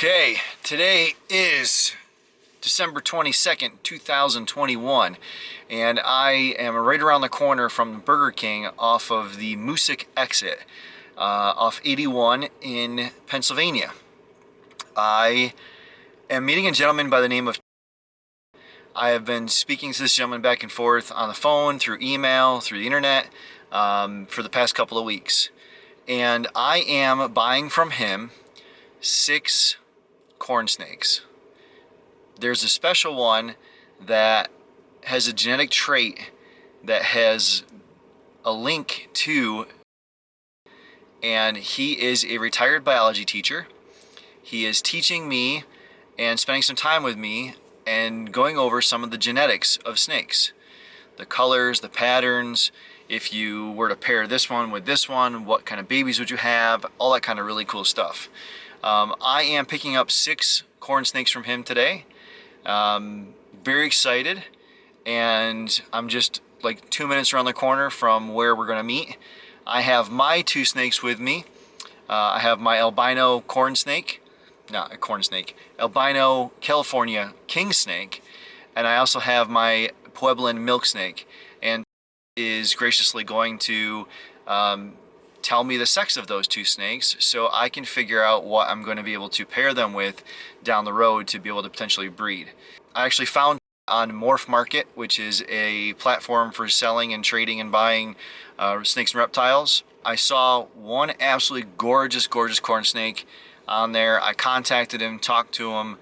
Okay, today is December 22nd, 2021, and I am right around the corner from Burger King off of the Moosic exit off 81 in Pennsylvania. I am meeting a gentleman by the name of... I have been speaking to this gentleman back and forth on the phone, through email, through the internet for the past couple of weeks. And I am buying from him 6 corn snakes. There's a special one that has a genetic trait that has a link to, and he is a retired biology teacher. He is teaching me and spending some time with me and going over some of the genetics of snakes. The colors, the patterns, if you were to pair this one with this one, what kind of babies would you have, all that kind of really cool stuff. I am picking up 6 corn snakes from him today. Very excited, and I'm just like 2 minutes around the corner from where we're going to meet. I have my 2 snakes with me. I have my albino corn snake, not a corn snake, albino California king snake, and I also have my Pueblan milk snake, and is graciously going to tell me the sex of those 2 snakes so I can figure out what I'm going to be able to pair them with down the road to be able to potentially breed. I actually found on Morph Market, which is a platform for selling and trading and buying snakes and reptiles. I saw one absolutely gorgeous corn snake on there. I contacted him, talked to him.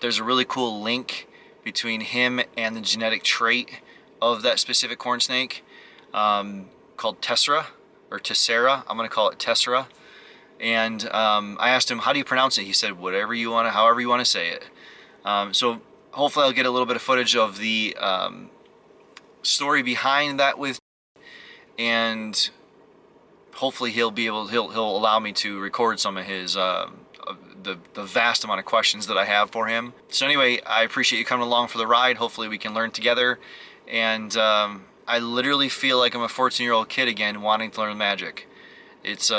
There's a really cool link between him and the genetic trait of that specific corn snake called Tessera. Or Tessera, I'm going to call it Tessera. And I asked him, how do you pronounce it? He said, whatever you want to, however you want to say it. So hopefully I'll get a little bit of footage of the story behind that with, and hopefully he'll allow me to record some of his the vast amount of questions that I have for him. So anyway, I appreciate you coming along for the ride. Hopefully we can learn together, and I literally feel like I'm a 14-year-old kid again wanting to learn magic. It's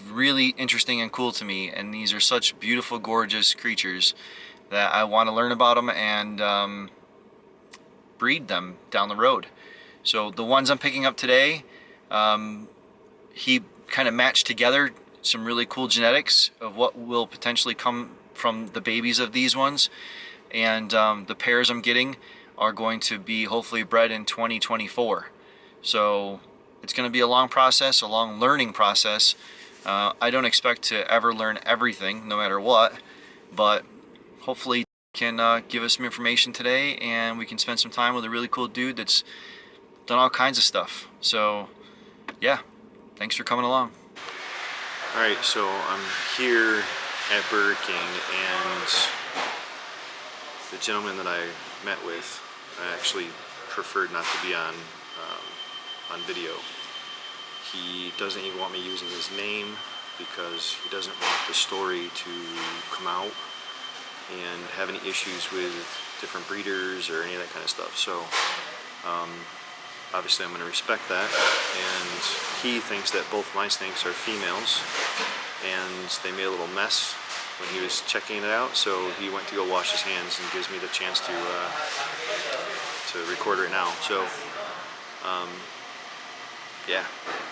really interesting and cool to me, and these are such beautiful, gorgeous creatures that I want to learn about them and breed them down the road. So the ones I'm picking up today, he kind of matched together some really cool genetics of what will potentially come from the babies of these ones, and the pairs I'm getting are going to be hopefully bred in 2024. So it's going to be a long process, a long learning process. I don't expect to ever learn everything, no matter what, but hopefully can give us some information today, and we can spend some time with a really cool dude that's done all kinds of stuff. So yeah, thanks for coming along. Alright, so I'm here at Burger King, and the gentleman that I met with, I actually preferred not to be on video. He doesn't even want me using his name because he doesn't want the story to come out and have any issues with different breeders or any of that kind of stuff. So obviously I'm going to respect that, and he thinks that both my snakes are females, and they made a little mess when he was checking it out, so he went to go wash his hands and gives me the chance to record right now. So yeah,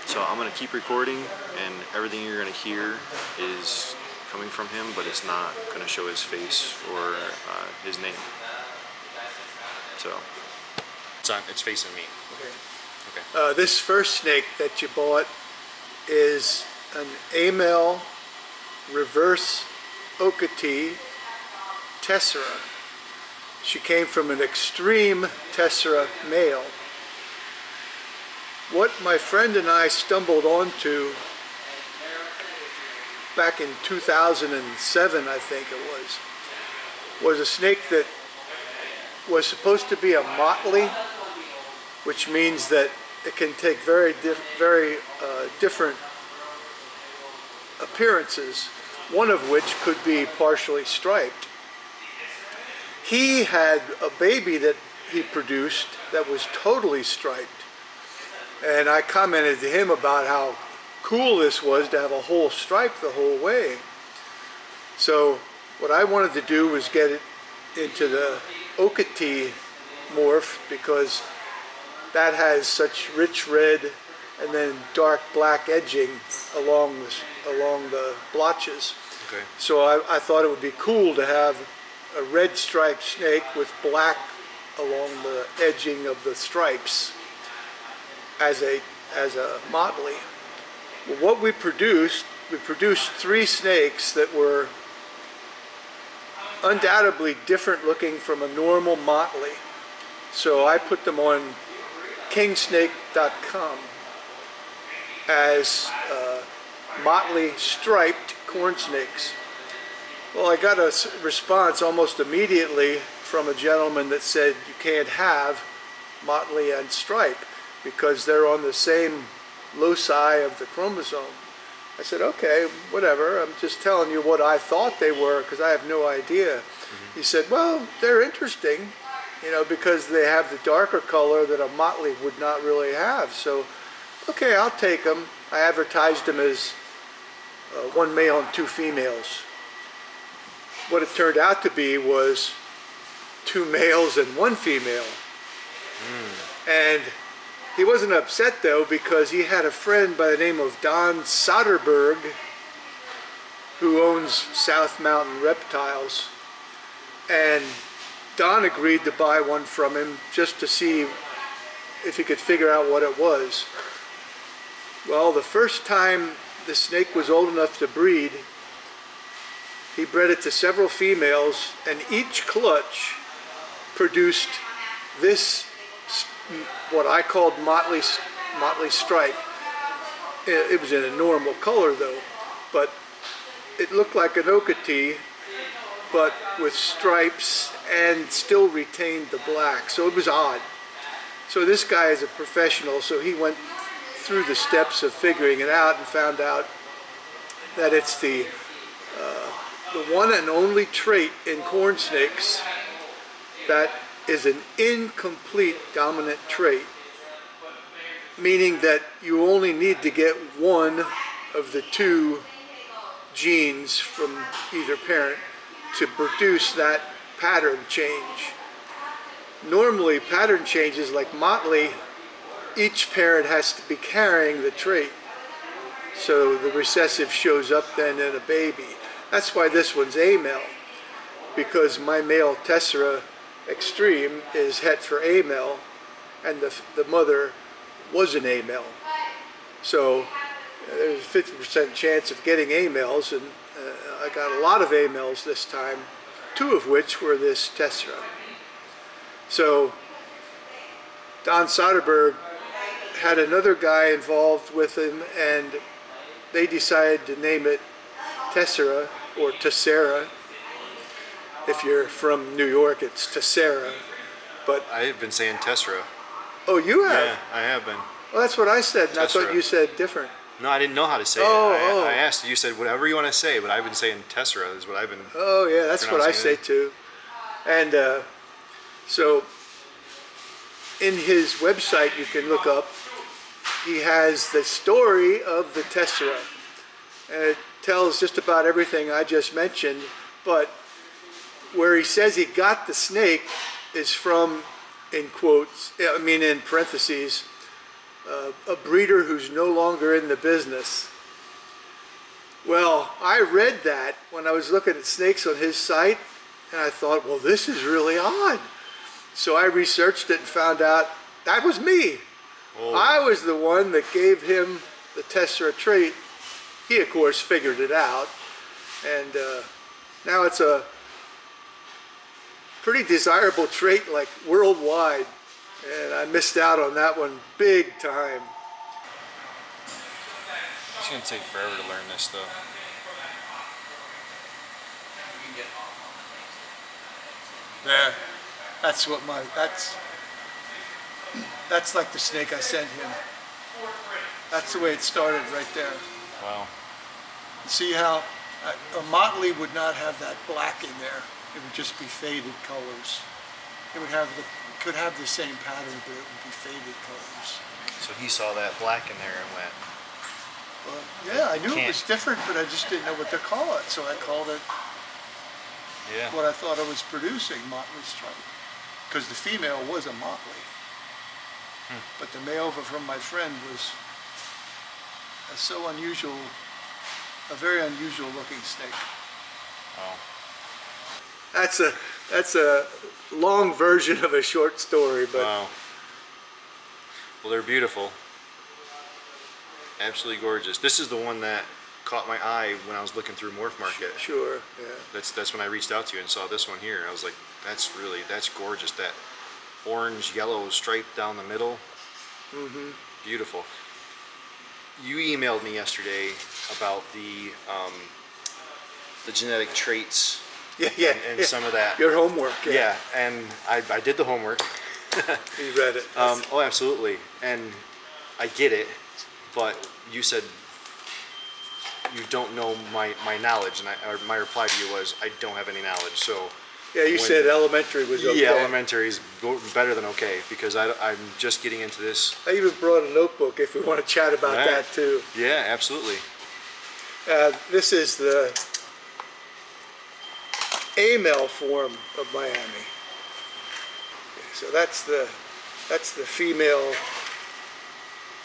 so I'm going to keep recording, and everything you're going to hear is coming from him, but it's not going to show his face or his name. So it's facing me. Okay. This first snake that you bought is an Amel reverse Ocatee Tessera. She came from an extreme Tessera male. What my friend and I stumbled onto back in 2007, I think it was a snake that was supposed to be a motley, which means that it can take very different appearances, one of which could be partially striped. He had a baby that he produced that was totally striped, and I commented to him about how cool this was to have a whole stripe the whole way. So what I wanted to do was get it into the Okatee morph, because that has such rich red and then dark black edging along the blotches. Okay. So I thought it would be cool to have a red striped snake with black along the edging of the stripes as a motley. Well, what we produced 3 snakes that were undoubtedly different looking from a normal motley. So I put them on kingsnake.com as motley striped corn snakes. Well, I got a response almost immediately from a gentleman that said you can't have motley and stripe because they're on the same loci of the chromosome. I said, okay, whatever, I'm just telling you what I thought they were because I have no idea. He said, well, they're interesting, you know, because they have the darker color that a motley would not really have. So, okay, I'll take them. I advertised them as 1 male and 2 females. What it turned out to be was 2 males and 1 female. And he wasn't upset though, because he had a friend by the name of Don Soderberg who owns South Mountain Reptiles, and Don agreed to buy one from him just to see if he could figure out what it was. Well, the first time the snake was old enough to breed, he bred it to several females, and each clutch produced this, what I called motley stripe. It was in a normal color though, but it looked like an Okatee, but with stripes and still retained the black. So it was odd. So this guy is a professional, so he went through the steps of figuring it out and found out that it's the one and only trait in corn snakes that is an incomplete dominant trait, meaning that you only need to get one of the 2 genes from either parent to produce that pattern change. Normally, pattern changes like motley, each parent has to be carrying the trait, so the recessive shows up then in a baby. That's why this one's a male, because my male Tessera Extreme is het for a male, and the mother was an a male. So there's a 50% chance of getting a males, and I got a lot of a males this time, 2 of which were this Tessera. So Don Soderberg had another guy involved with him, and they decided to name it Tessera or Tessera. If you're from New York, it's Tessera. But I have been saying Tessera. oh, you have? Yeah, I have been. Well, that's what I said, and I thought Tessera. you said different. No, I didn't know how to say Oh, it. oh. I asked, you said whatever you want to say, but I've been saying Tessera is what I've been. Oh yeah, that's what I say pronouncing too. And so in his website you can look up, he has the story of the Tessera. And it tells just about everything I just mentioned, but where he says he got the snake is from, in quotes, I mean in parentheses, a breeder who's no longer in the business. Well, I read that when I was looking at snakes on his site, and I thought, well, this is really odd. So I researched it and found out that was me. Oh. I was the one that gave him the Tessera trait. He, of course, figured it out, and now it's a pretty desirable trait, like worldwide, and I missed out on that one big time. It's gonna take forever to learn this stuff. There, that's what that's like the snake I sent him. That's the way it started right there. Wow. See how a motley would not have that black in there. It would just be faded colors. It would have could have the same pattern, but it would be faded colors. So he saw that black in there and went, Well, yeah, I knew it Can't- was different, but I just didn't know what to call it, so I called it Yeah. what I thought I was producing, Motley Stripe. Because the female was a Motley. But the male from my friend was so unusual, a very unusual looking snake. Oh. That's a long version of a short story, but Wow. Well, they're beautiful. Absolutely gorgeous. This is the one that caught my eye when I was looking through Morph Market. sure, yeah. That's when I reached out to you and saw this one here. I was like, that's gorgeous. That orange yellow stripe down the middle. Beautiful. You emailed me yesterday about the genetic traits Yeah, yeah. and yeah. some of that. Your homework, yeah. Yeah, and I did the homework. You read it. Oh, absolutely. And I get it, but you said you don't know my knowledge, and my reply to you was, I don't have any knowledge. So yeah, you when- said elementary was okay. yeah, elementary is better than okay, because I'm just getting into this. I even brought a notebook if we want to chat about Right. that too. Yeah, absolutely. This is the A-male form of Miami. So that's the female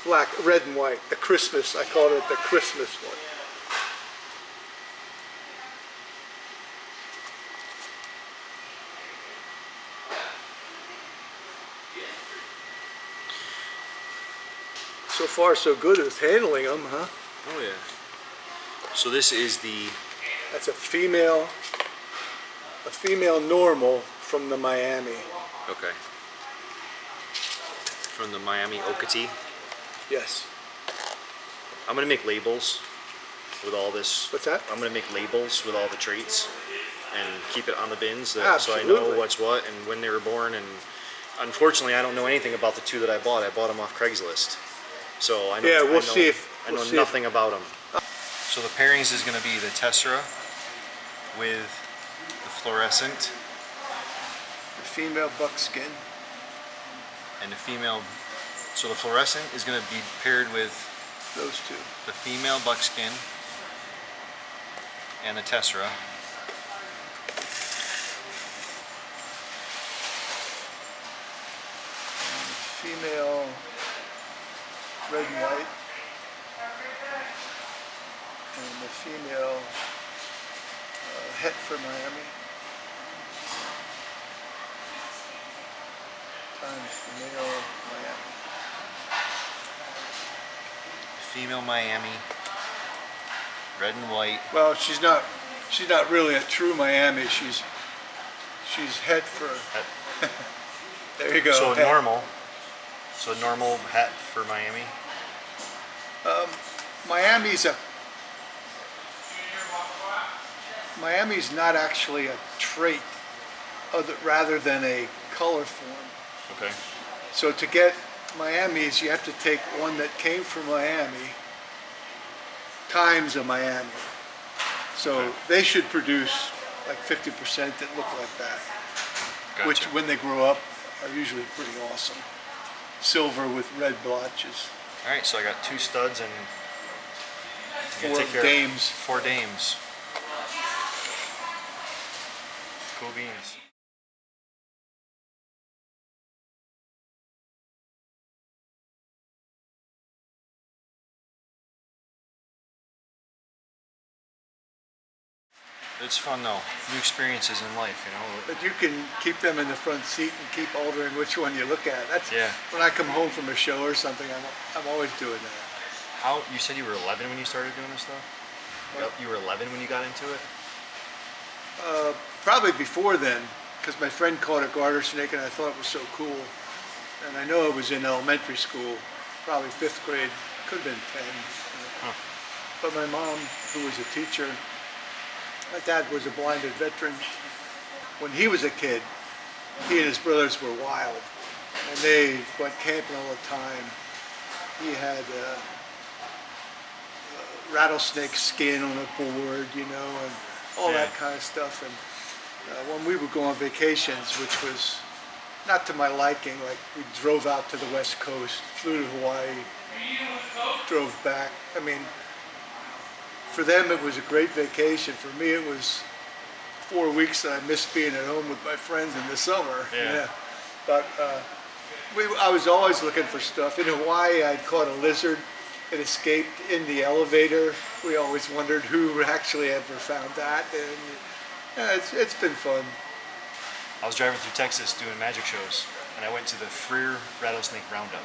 black, red and white, the Christmas. I called it the Christmas one. So far, so good with handling them, huh? Oh yeah. So this is the That's a female normal from the Miami. okay from the Miami Okatee. Yes. I'm gonna make labels with all this. What's that? I'm gonna make labels with all the traits and keep it on the bins so I know Absolutely. what's what and when they were born. And unfortunately, I don't know anything about the two that I bought. I bought them off Craigslist, so I know. Yeah, we'll I know, see if- I we'll know see if- nothing about them. So the pairings is gonna be the Tessera with the fluorescent The female buckskin. and the female. So the fluorescent is gonna be paired with Those two. the female buckskin and the Tessera. Female red and white. And the female het for Miami. Times the male Miami. Female Miami, red and white. Well, she's not really a true Miami. She's het for. There you go. So het. normal. So normal hat for Miami. Miami's not actually a trait, rather than a color form. Okay. So to get Miami's, you have to take one that came from Miami times a Miami. So Okay. they should produce like 50% that look like that, Gotcha. which when they grow up are usually pretty awesome. Silver with red blotches. All right. So I got two studs and I'm gonna Four take care of dames. 4 dames. Cool beans. It's fun though. New experiences in life, you know. But you can keep them in the front seat and keep altering which one you look at. That's Yeah. when I come home from a show or something. I'm always doing that. How you said you were 11 when you started doing this stuff? What? You were 11 when you got into it? Probably before then, because my friend caught a garter snake and I thought it was so cool. And I know it was in elementary school, probably 5th grade, could have been 10. Huh. But my mom, who was a teacher, my dad was a blinded veteran. When he was a kid, he and his brothers were wild. And they went camping all the time. He had rattlesnake skin on a board, you know, and all that Yeah. kind of stuff. And when we would go on vacations, which was not to my liking, like we drove out to the West Coast, flew to Hawaii, drove back. I mean, for them it was a great vacation. For me it was 4 weeks that I missed being at home with my friends in the summer. Yeah. But I was always looking for stuff. In Hawaii, I'd caught a lizard. It escaped in the elevator. We always wondered who actually ever found that. And yeah, it's been fun. I was driving through Texas doing magic shows, and I went to the Freer Rattlesnake Roundup.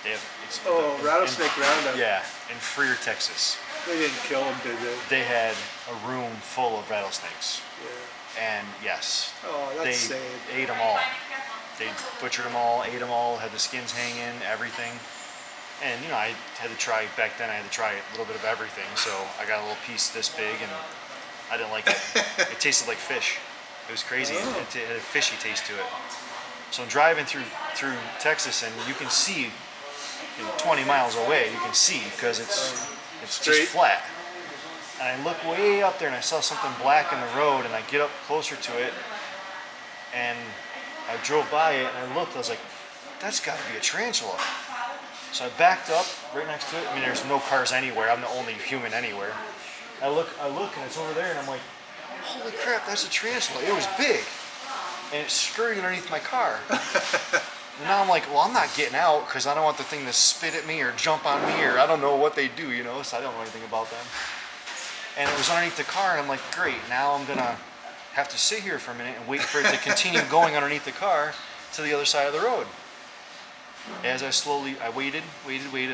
They have Rattlesnake Roundup. Yeah, in Freer, Texas. They didn't kill them, did they? They had a room full of rattlesnakes, Yeah. and yes, Oh, they that's sad. ate them all. They butchered them all, ate them all, had the skins hanging, everything. And you know, I had to try back then. I had to try a little bit of everything. So I got a little piece this big, and I didn't like it. It tasted like fish. It was crazy. Oh. It had a fishy taste to it. So I'm driving through Texas, and you can see, 20 miles away, you can see because it's Straight. just flat. And I look way up there, and I saw something black in the road, and I get up closer to it, and I drove by it, and I looked. I was like, that's got to be a tarantula. So I backed up right next to it. I mean, there's no cars anywhere. I'm the only human anywhere. I look, and it's over there, and I'm like, holy crap, that's a tarantula. It was big, and it's scurrying underneath my car. And now I'm like, well, I'm not getting out because I don't want the thing to spit at me or jump on me, or I don't know what they do, you know, so I don't know anything about them. And it was underneath the car, and I'm like, great, now I'm gonna have to sit here for a minute and wait for it to continue going underneath the car to the other side of the road. As I waited.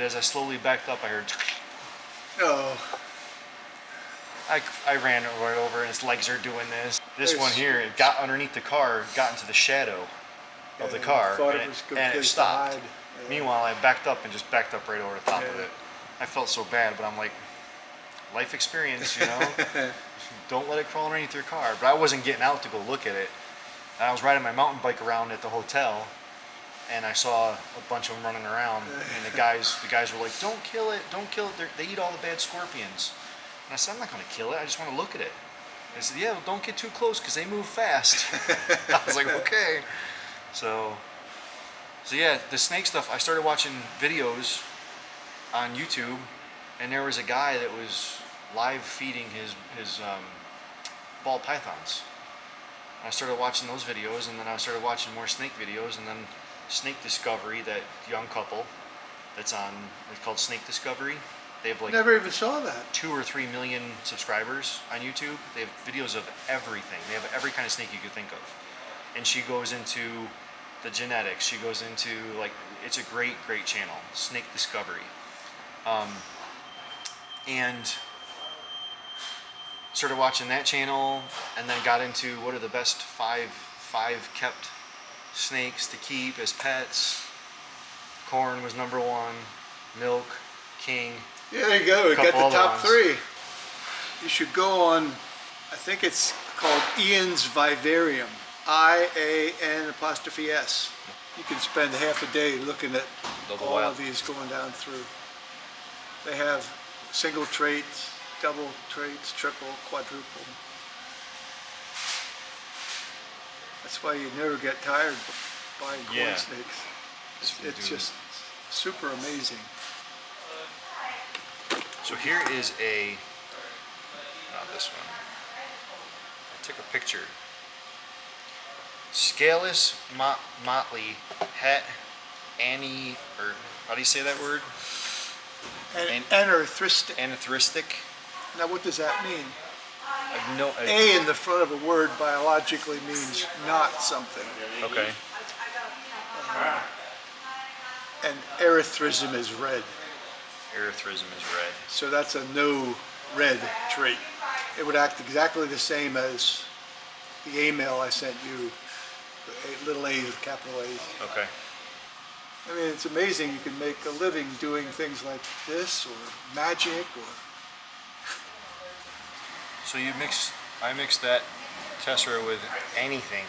As I slowly backed up, I heard. Oh, I ran right over, and its legs are doing this. This There's- one here, it got underneath the car, got into the shadow of the yeah, car, thought and it was a good and it place to stopped. hide. Yeah. Meanwhile, I backed up and just backed up right over the top of Yeah. it. I felt so bad, but I'm like, life experience, you know? Don't let it crawl underneath your car. But I wasn't getting out to go look at it. I was riding my mountain bike around at the hotel, and I saw a bunch of them running around. And the guys were like, "Don't kill it! Don't kill it! They eat all the bad scorpions." And I said, "I'm not going to kill it. I just want to look at it." I said, "Yeah, well, don't get too close because they move fast." I was like, "Okay." So yeah, the snake stuff. I started watching videos on YouTube, and there was a guy that was live feeding his ball pythons. I started watching those videos, and then I started watching more snake videos, and then Snake Discovery, that young couple that's on, it's called Snake Discovery. They have like Never even saw that. 2 or 3 million subscribers on YouTube. They have videos of everything. They have every kind of snake you could think of. And she goes into the genetics. She goes into, like, it's a great channel, Snake Discovery. And started watching that channel, and then got into what are the best five kept snakes to keep as pets. Corn was number 1, Milk, King. Yeah, there you go. We got Couple the other top ones. 3. You should go on, I think it's called Ian's Vivarium. IAN''S. You can spend half a day looking at all Wow. of these going down through. They have single traits, double traits, triple, quadruple. That's why you never get tired buying corn Yeah. snakes. Just It's doing- just super amazing. So here is not this one. I took a picture. Scalus motley het Annie, or how do you say that word? And anarthristic. Anarthristic. Now what does that mean? No. A in the front of a word biologically means not something. Okay. And erythrism is red. Erythrism is red. So that's a no red trait. It would act exactly the same as the A-mail I sent you, little a's with capital A's. Okay. I mean, it's amazing you can make a living doing things like this or magic or... So I mixed that Tessera with anything.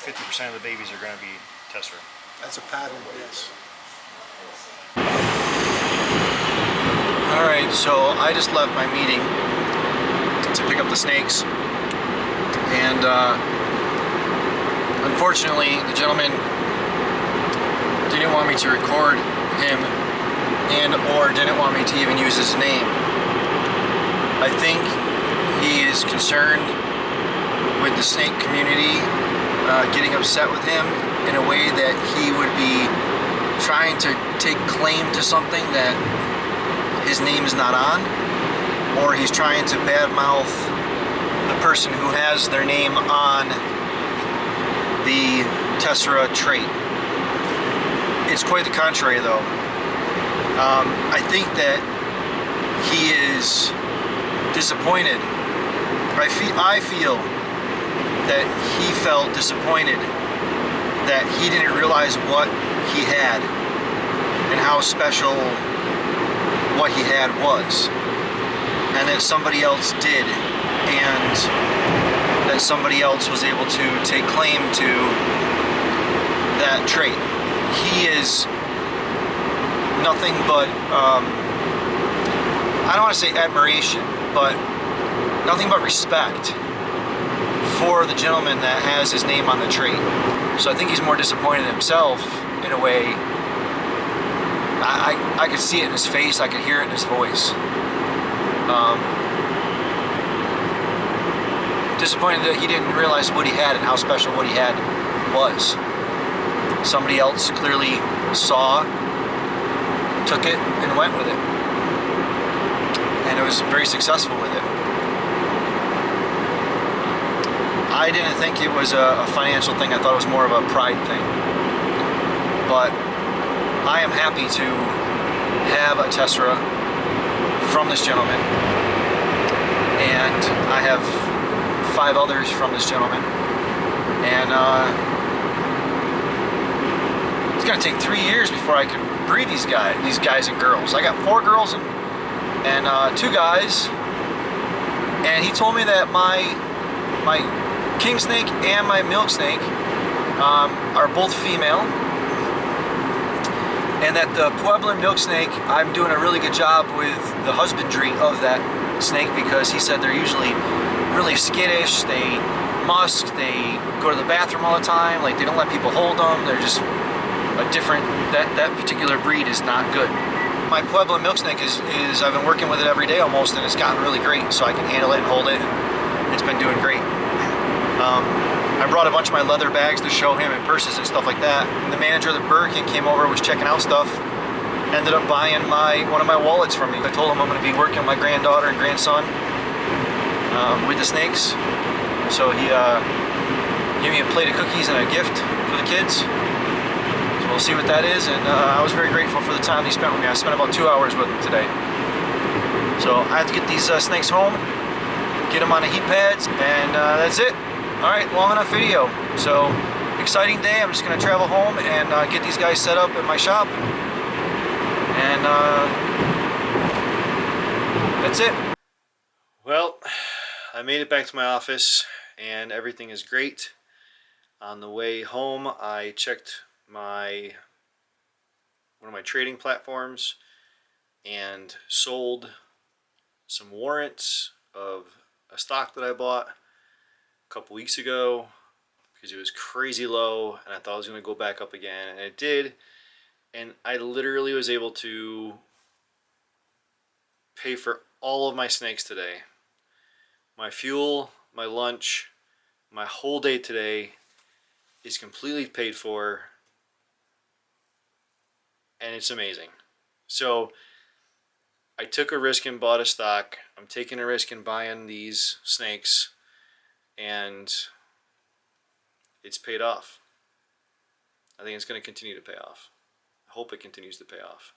50% of the babies are going to be Tessera. That's a pattern, yes. All right, so I just left my meeting to pick up the snakes, and unfortunately, the gentleman didn't want me to record him, and or didn't want me to even use his name. I think he is concerned with the snake community getting upset with him in a way that he would be trying to take claim to something that his name is not on, or he's trying to badmouth the person who has their name on the Tessera trait. It's quite the contrary, though. I think that he is disappointed. I feel that he felt disappointed that he didn't realize what he had and how special what he had was, and that somebody else did, and that somebody else was able to take claim to that trait. He is nothing but I don't want to say admiration, but nothing but respect for the gentleman that has his name on the trait. So I think he's more disappointed in himself in a way. I could see it in his face, I could hear it in his voice. Disappointed that he didn't realize what he had and how special what he had was. Somebody else clearly saw, took it, and went with it. And it was very successful with it. I didn't think it was a financial thing. I thought it was more of a pride thing. But I am happy to have a Tessera from this gentleman. And I have 5 others from this gentleman. And it's going to take 3 years before I can breed these guys and girls. I got 4 girls and 2 guys. And he told me that my king snake and my milk snake are both female, and that the Pueblan milk snake, I'm doing a really good job with the husbandry of that snake, because he said they're usually really skittish, they musk, they go to the bathroom all the time, like they don't let people hold them, they're just a different, that particular breed is not good. My Pueblan milk snake is I've been working with it every day almost, and it's gotten really great, so I can handle it and hold it, and it's been doing great. I brought a bunch of my leather bags to show him, and purses and stuff like that. And the manager of the Burger King came over, was checking out stuff, ended up buying one of my wallets from me. I told him I'm going to be working with my granddaughter and grandson with the snakes. So he gave me a plate of cookies and a gift for the kids. So we'll see what that is. And I was very grateful for the time he spent with me. I spent about 2 hours with him today. So I have to get these snakes home, get them on the heat pads, and that's it. Alright, long enough video. So, exciting day. I'm just going to travel home and get these guys set up at my shop. And that's it. Well, I made it back to my office and everything is great. On the way home, I checked one of my trading platforms and sold some warrants of a stock that I bought a couple weeks ago because it was crazy low and I thought it was going to go back up again, and it did. And I literally was able to pay for all of my snakes today. My fuel, my lunch, my whole day today is completely paid for, and it's amazing. So I took a risk and bought a stock. I'm taking a risk in buying these snakes, and it's paid off. I think it's going to continue to pay off. I hope it continues to pay off.